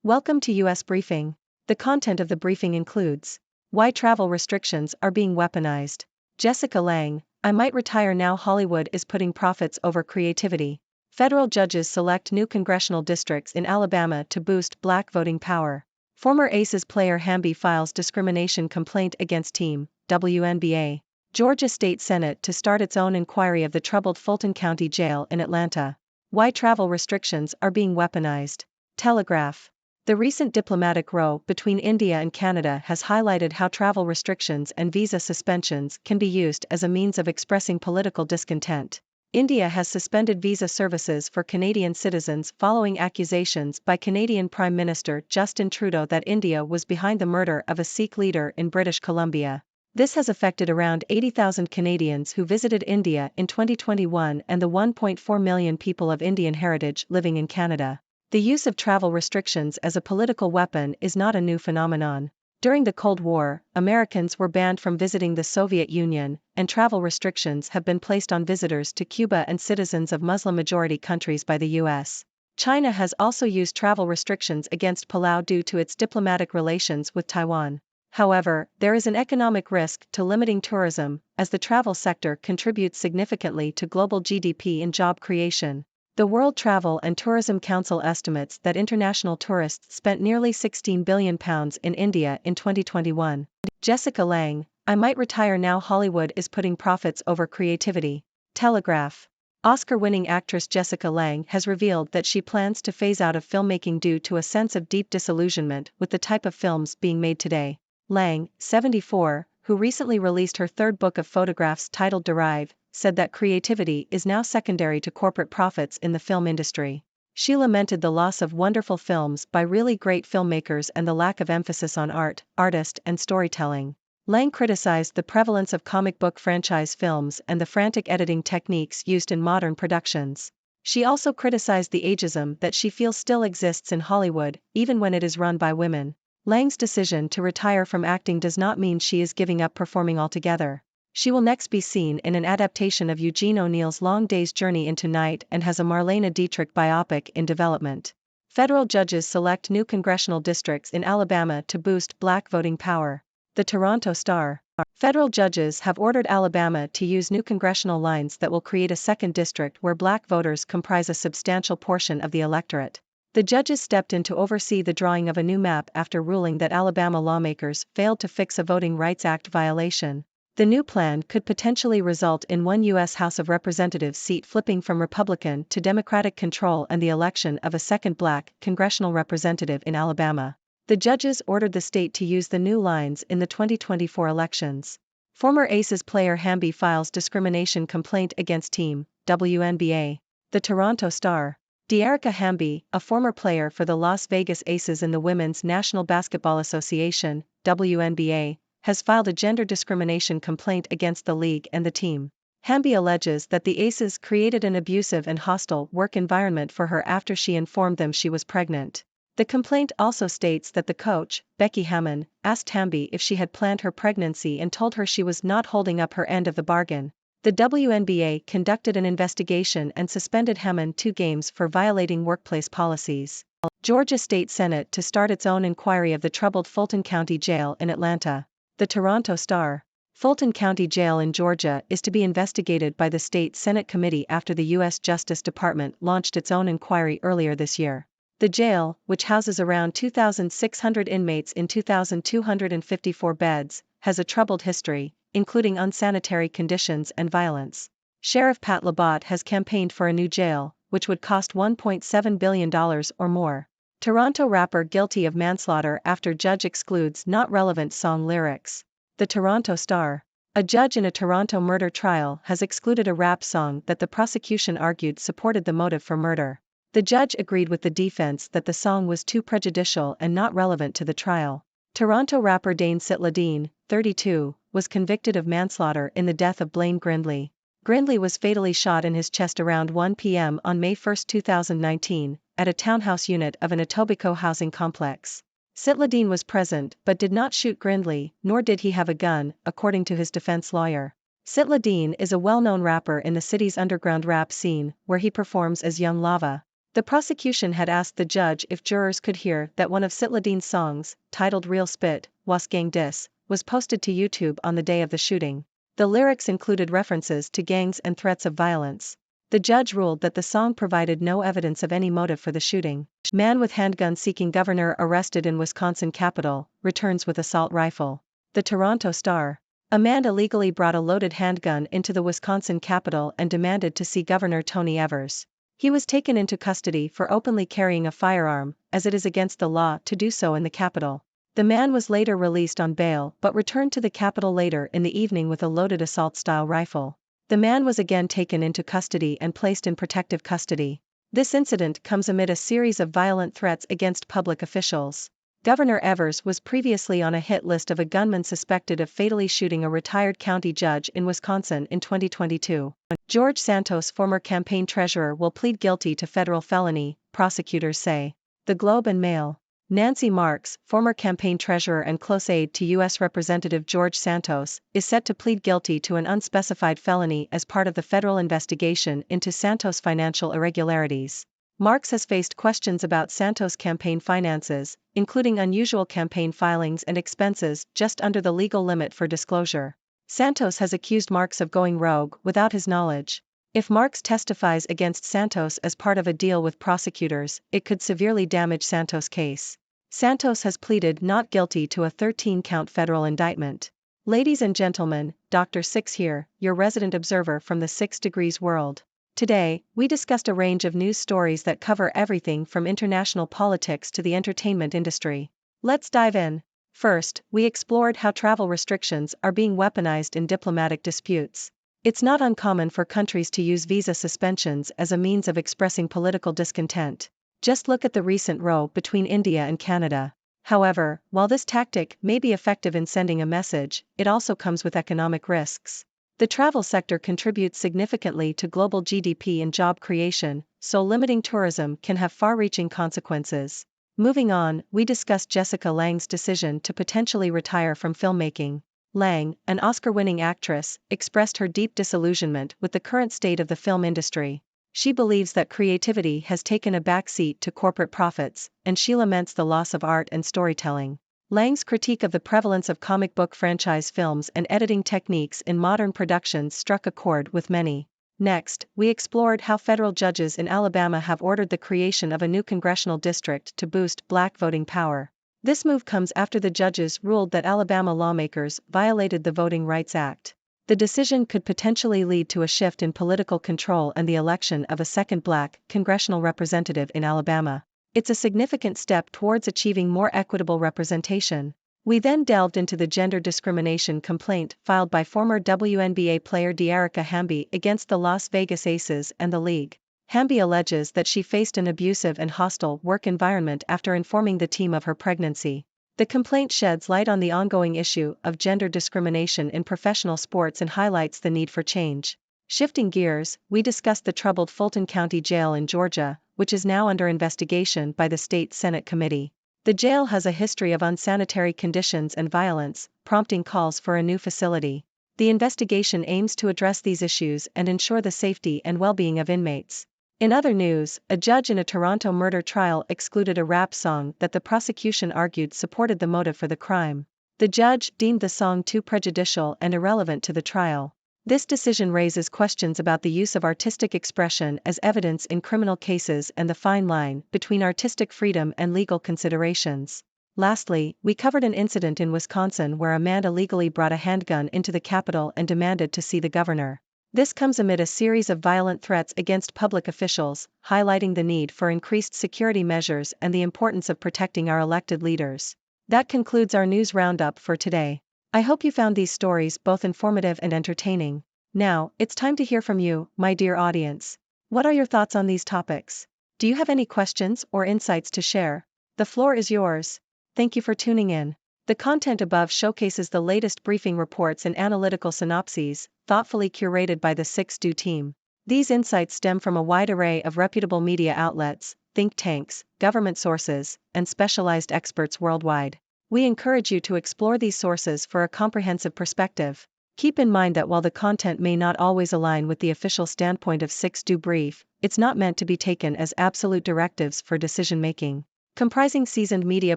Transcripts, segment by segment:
Welcome to US Briefing. The content of the briefing includes: why travel restrictions are being weaponized. Jessica Lange, I might retire now. Hollywood is putting profits over creativity. Federal judges select new congressional districts in Alabama to boost black voting power. Former Aces player Hamby files discrimination complaint against team, WNBA. Georgia State Senate to start its own inquiry of the troubled Fulton County Jail in Atlanta. Why travel restrictions are being weaponized. Telegraph. The recent diplomatic row between India and Canada has highlighted how travel restrictions and visa suspensions can be used as a means of expressing political discontent. India has suspended visa services for Canadian citizens following accusations by Canadian Prime Minister Justin Trudeau that India was behind the murder of a Sikh leader in British Columbia. This has affected around 80,000 Canadians who visited India in 2021 and the 1.4 million people of Indian heritage living in Canada. The use of travel restrictions as a political weapon is not a new phenomenon. During the Cold War, Americans were banned from visiting the Soviet Union, and travel restrictions have been placed on visitors to Cuba and citizens of Muslim-majority countries by the U.S. China has also used travel restrictions against Palau due to its diplomatic relations with Taiwan. However, there is an economic risk to limiting tourism, as the travel sector contributes significantly to global GDP and job creation. The World Travel and Tourism Council estimates that international tourists spent nearly £16 billion in India in 2021. Jessica Lange, I might retire now. Hollywood is putting profits over creativity. Telegraph. Oscar-winning actress Jessica Lange has revealed that she plans to phase out of filmmaking due to a sense of deep disillusionment with the type of films being made today. Lange, 74, who recently released her third book of photographs titled Derive, said that creativity is now secondary to corporate profits in the film industry. She lamented the loss of wonderful films by really great filmmakers and the lack of emphasis on art, artist, and storytelling. Lange criticized the prevalence of comic book franchise films and the frantic editing techniques used in modern productions. She also criticized the ageism that she feels still exists in Hollywood, even when it is run by women. Lange's decision to retire from acting does not mean she is giving up performing altogether. She will next be seen in an adaptation of Eugene O'Neill's Long Day's Journey into Night and has a Marlene Dietrich biopic in development. Federal judges select new congressional districts in Alabama to boost black voting power. The Toronto Star. Federal judges have ordered Alabama to use new congressional lines that will create a second district where black voters comprise a substantial portion of the electorate. The judges stepped in to oversee the drawing of a new map after ruling that Alabama lawmakers failed to fix a Voting Rights Act violation. The new plan could potentially result in one U.S. House of Representatives seat flipping from Republican to Democratic control and the election of a second black congressional representative in Alabama. The judges ordered the state to use the new lines in the 2024 elections. Former Aces player Hamby files discrimination complaint against team, WNBA. The Toronto Star. De'Arica Hamby, a former player for the Las Vegas Aces in the Women's National Basketball Association, WNBA, has filed a gender discrimination complaint against the league and the team. Hamby alleges that the Aces created an abusive and hostile work environment for her after she informed them she was pregnant. The complaint also states that the coach, Becky Hammon, asked Hamby if she had planned her pregnancy and told her she was not holding up her end of the bargain. The WNBA conducted an investigation and suspended Hammon 2 games for violating workplace policies. Georgia State Senate to start its own inquiry of the troubled Fulton County Jail in Atlanta. The Toronto Star. Fulton County Jail in Georgia is to be investigated by the State Senate Committee after the U.S. Justice Department launched its own inquiry earlier this year. The jail, which houses around 2,600 inmates in 2,254 beds, has a troubled history, including unsanitary conditions and violence. Sheriff Pat Labott has campaigned for a new jail, which would cost $1.7 billion or more. Toronto rapper guilty of manslaughter after judge excludes not relevant song lyrics. The Toronto Star. A judge in a Toronto murder trial has excluded a rap song that the prosecution argued supported the motive for murder. The judge agreed with the defense that the song was too prejudicial and not relevant to the trial. Toronto rapper Dane Sitladine, 32, was convicted of manslaughter in the death of Blaine Grindley. Grindley was fatally shot in his chest around 1 p.m. on May 1, 2019, at a townhouse unit of an Etobicoke housing complex. Sitladine was present but did not shoot Grindley, nor did he have a gun, according to his defense lawyer. Sitladine is a well-known rapper in the city's underground rap scene, where he performs as Young Lava. The prosecution had asked the judge if jurors could hear that one of Citladine's songs, titled Real Spit, Was Gang Dis, was posted to YouTube on the day of the shooting. The lyrics included references to gangs and threats of violence. The judge ruled that the song provided no evidence of any motive for the shooting. Man with handgun seeking governor arrested in Wisconsin Capitol, returns with assault rifle. The Toronto Star. A man illegally brought a loaded handgun into the Wisconsin Capitol and demanded to see Governor Tony Evers. He was taken into custody for openly carrying a firearm, as it is against the law to do so in the Capitol. The man was later released on bail but returned to the Capitol later in the evening with a loaded assault-style rifle. The man was again taken into custody and placed in protective custody. This incident comes amid a series of violent threats against public officials. Governor Evers was previously on a hit list of a gunman suspected of fatally shooting a retired county judge in Wisconsin in 2022. George Santos, former campaign treasurer, will plead guilty to federal felony, prosecutors say. The Globe and Mail. Nancy Marks, former campaign treasurer and close aide to U.S. Representative George Santos, is set to plead guilty to an unspecified felony as part of the federal investigation into Santos' financial irregularities. Marks has faced questions about Santos' campaign finances, including unusual campaign filings and expenses just under the legal limit for disclosure. Santos has accused Marks of going rogue without his knowledge. If Marks testifies against Santos as part of a deal with prosecutors, it could severely damage Santos' case. Santos has pleaded not guilty to a 13-count federal indictment. Ladies and gentlemen, Dr. Six here, your resident observer from the 6 Degrees world. Today, we discussed a range of news stories that cover everything from international politics to the entertainment industry. Let's dive in. First, we explored how travel restrictions are being weaponized in diplomatic disputes. It's not uncommon for countries to use visa suspensions as a means of expressing political discontent. Just look at the recent row between India and Canada. However, while this tactic may be effective in sending a message, it also comes with economic risks. The travel sector contributes significantly to global GDP and job creation, so limiting tourism can have far-reaching consequences. Moving on, we discussed Jessica Lange's decision to potentially retire from filmmaking. Lange, an Oscar-winning actress, expressed her deep disillusionment with the current state of the film industry. She believes that creativity has taken a backseat to corporate profits, and she laments the loss of art and storytelling. Lange's critique of the prevalence of comic book franchise films and editing techniques in modern productions struck a chord with many. Next, we explored how federal judges in Alabama have ordered the creation of a new congressional district to boost Black voting power. This move comes after the judges ruled that Alabama lawmakers violated the Voting Rights Act. The decision could potentially lead to a shift in political control and the election of a second Black congressional representative in Alabama. It's a significant step towards achieving more equitable representation. We then delved into the gender discrimination complaint filed by former WNBA player De'Arica Hamby against the Las Vegas Aces and the league. Hamby alleges that she faced an abusive and hostile work environment after informing the team of her pregnancy. The complaint sheds light on the ongoing issue of gender discrimination in professional sports and highlights the need for change. Shifting gears, we discussed the troubled Fulton County Jail in Georgia, which is now under investigation by the state Senate committee. The jail has a history of unsanitary conditions and violence, prompting calls for a new facility. The investigation aims to address these issues and ensure the safety and well-being of inmates. In other news, a judge in a Toronto murder trial excluded a rap song that the prosecution argued supported the motive for the crime. The judge deemed the song too prejudicial and irrelevant to the trial. This decision raises questions about the use of artistic expression as evidence in criminal cases and the fine line between artistic freedom and legal considerations. Lastly, we covered an incident in Wisconsin where a man illegally brought a handgun into the Capitol and demanded to see the governor. This comes amid a series of violent threats against public officials, highlighting the need for increased security measures and the importance of protecting our elected leaders. That concludes our news roundup for today. I hope you found these stories both informative and entertaining. Now, it's time to hear from you, my dear audience. What are your thoughts on these topics? Do you have any questions or insights to share? The floor is yours. Thank you for tuning in. The content above showcases the latest briefing reports and analytical synopses, thoughtfully curated by the 6Do team. These insights stem from a wide array of reputable media outlets, think tanks, government sources, and specialized experts worldwide. We encourage you to explore these sources for a comprehensive perspective. Keep in mind that while the content may not always align with the official standpoint of 6Do Brief, it's not meant to be taken as absolute directives for decision-making. Comprising seasoned media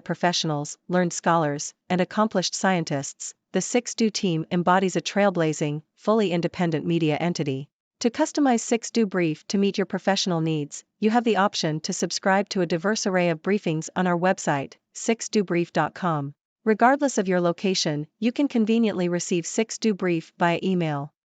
professionals, learned scholars, and accomplished scientists, the 6Do team embodies a trailblazing, fully independent media entity. To customize 6Do Brief to meet your professional needs, you have the option to subscribe to a diverse array of briefings on our website, 6dobrief.com. Regardless of your location, you can conveniently receive 6Do Brief via email.